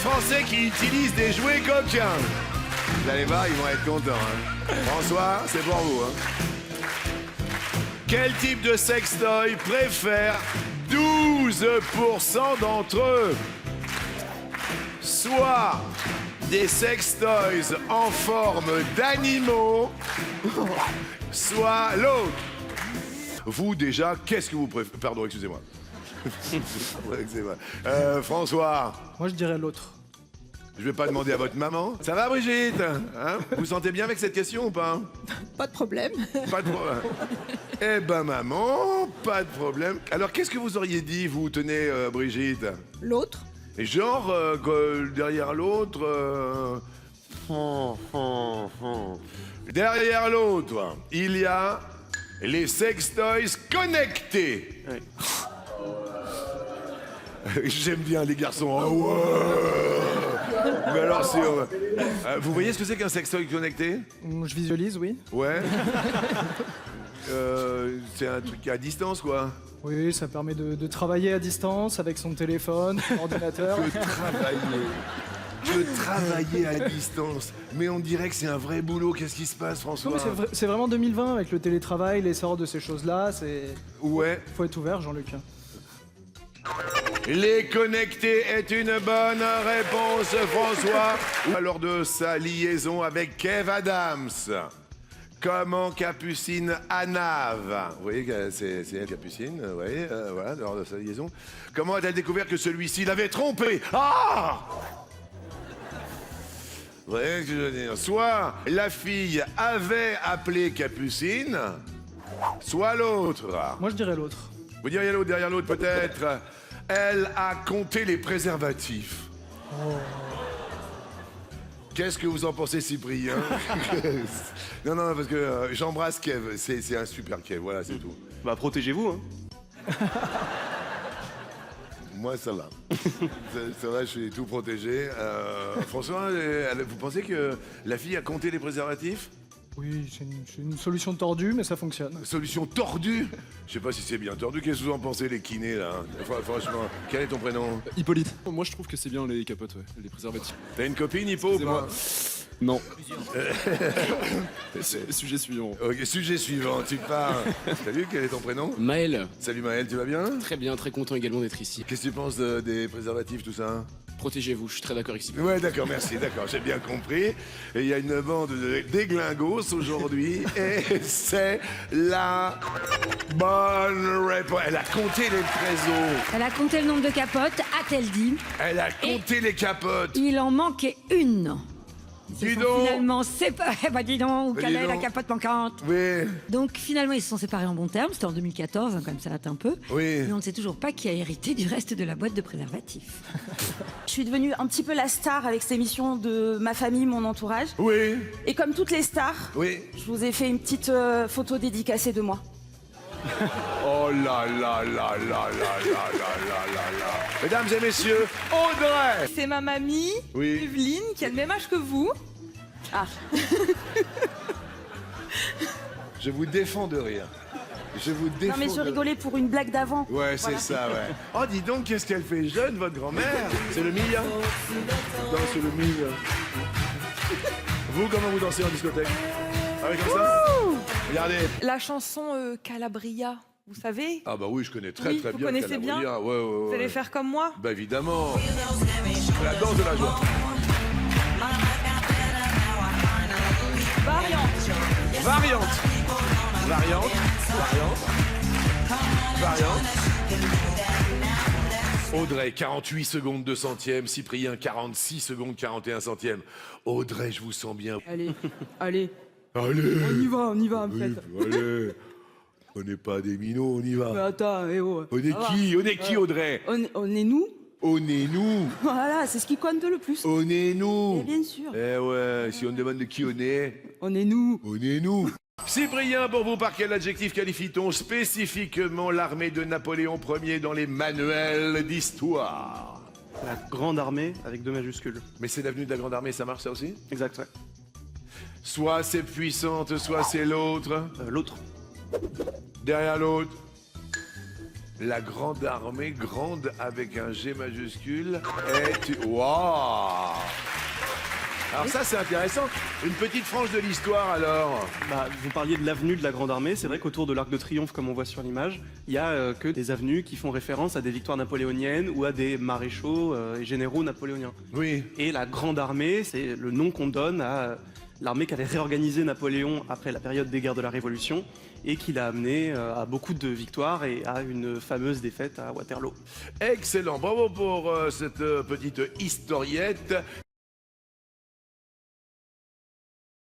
Français qui utilisent des jouets coquins. Vous allez voir, ils vont être contents. Hein. François, c'est pour vous. Hein. Quel type de sextoy préfère 12% d'entre eux? Soit des sextoys en forme d'animaux, soit l'autre. Vous, déjà, qu'est-ce que vous préférez? Pardon, excusez-moi. François. Moi, je dirais l'autre. Je vais pas demander à votre maman. Ça va, Brigitte? Hein? Vous vous sentez bien avec cette question ou pas? Pas de problème. Pas de problème. Eh ben, maman, pas de problème. Alors, qu'est-ce que vous auriez dit, vous, tenez, Brigitte? L'autre? Et genre, derrière l'autre... Derrière l'autre, il y a les sextoys connectés. Ouais. J'aime bien les garçons. Oh, ouais. Mais alors, c'est... vous voyez ce que c'est qu'un sextoy connecté? Je visualise, oui. Ouais. C'est un truc à distance, quoi. Oui, ça permet de travailler à distance avec son téléphone, son ordinateur. De travailler à distance. Mais on dirait que c'est un vrai boulot. Qu'est-ce qui se passe, François? Non, mais c'est vraiment 2020 avec le télétravail, l'essor de ces choses-là. Ouais. Faut être ouvert, Jean-Luc. Les connectés est une bonne réponse, François. Alors de sa liaison avec Kev Adams. Comment Capucine Anave, vous voyez que c'est elle Capucine, vous voyez, voilà, lors de sa liaison. Comment a-t-elle découvert que celui-ci l'avait trompé? Ah! Vous voyez ce que je veux dire? Soit la fille avait appelé Capucine, soit l'autre. Moi, je dirais l'autre. Vous diriez l'autre, derrière l'autre peut-être. Elle a compté les préservatifs. Oh. Qu'est-ce que vous en pensez, Cyprien? Non, parce que j'embrasse Kev, c'est un super Kev, voilà, c'est tout. Bah, protégez-vous, hein. Moi, ça va. Ça va, je suis tout protégé. François, vous pensez que la fille a compté les préservatifs? Oui, c'est une solution tordue, mais ça fonctionne. Solution tordue? Je sais pas si c'est bien tordu. Qu'est-ce que vous en pensez, les kinés, là? Franchement, quel est ton prénom? Hippolyte. Moi, je trouve que c'est bien les capotes, ouais, les préservatifs. T'as une copine, Hippo, ou pas? Non. Sujet suivant. Ok, sujet suivant, tu pars. Salut, quel est ton prénom? Maël, Salut Maël, tu vas bien? très bien, très content également d'être ici. Qu'est-ce que tu penses des préservatifs, tout ça? Protégez-vous, je suis très d'accord avec Sylvain. Ouais, d'accord, merci, d'accord, j'ai bien compris. Et il y a une bande de déglingos aujourd'hui, et c'est la bonne réponse. Elle a compté les trésors. Elle a compté le nombre de capotes, a-t-elle dit. Elle a compté les capotes. Il en manquait une. Dis donc. Finalement, c'est pas. Bah dis donc, où Bah, quelle dis est la donc. capote manquante? Oui, Donc finalement, ils se sont séparés en bons termes. C'était en 2014, hein, quand même, ça date un peu. oui. Mais on ne sait toujours pas qui a hérité du reste de la boîte de préservatifs. Je suis devenue un petit peu la star avec cette émission de ma famille, mon entourage. Oui, Et comme toutes les stars, oui. je vous ai fait une petite photo dédicacée de moi. Oh là là là là là là là là là. Mesdames et messieurs, Audrey. C'est ma mamie, Oui. Evelyne, qui a le même âge que vous. Ah, Je vous défends de rire. Je vous défends. non mais je de- rigolais pour une blague d'avant. Ouais, c'est Voilà. ça, ouais. Oh, dis donc, qu'est-ce qu'elle fait jeune, votre grand-mère? C'est le mille, hein? Non, c'est le mille. Vous, comment vous dansez en discothèque? Ah oui, comme ça? Regardez. La chanson Calabria, vous savez? Ah bah oui, je connais très Oui, très vous bien connaissez bien Calabria. Ouais, ouais, ouais. Vous allez faire comme moi? Bah évidemment. La danse de la joie. Variante. Variante. Variante. Variante. Audrey, 48 secondes 2 centièmes. Cyprien, 46 secondes 41 centièmes. Audrey, je vous sens bien. Allez, allez, Allez. on y va en fait. Allez. On n'est pas des minots, on y Mais va. attends, eh oh. On est ça va. qui? On est qui, Audrey? On est nous. On est nous. Voilà, c'est ce qui compte le plus. On est Et nous. bien sûr. Eh ouais, si on demande de qui on est On est nous. Cyprien, pour vous, par quel adjectif qualifie-t-on spécifiquement l'armée de Napoléon Ier dans les manuels d'histoire? La grande armée avec 2 majuscules. Mais c'est l'avenue de la Grande Armée, ça marche ça aussi? Exact, ouais. Soit c'est puissante, soit c'est l'autre. L'autre. Derrière l'autre. La grande armée, grande avec un G majuscule, est... Waouh! Alors ça, c'est intéressant. Une petite frange de l'histoire, alors. Bah, vous parliez de l'avenue de la Grande Armée. C'est vrai qu'autour de l'Arc de Triomphe, comme on voit sur l'image, il y a que des avenues qui font référence à des victoires napoléoniennes ou à des maréchaux et généraux napoléoniens. Oui. Et la Grande Armée, c'est le nom qu'on donne à l'armée qu'avait réorganisé Napoléon après la période des guerres de la Révolution et qui l'a amené à beaucoup de victoires et à une fameuse défaite à Waterloo. Excellent. Bravo pour cette petite historiette.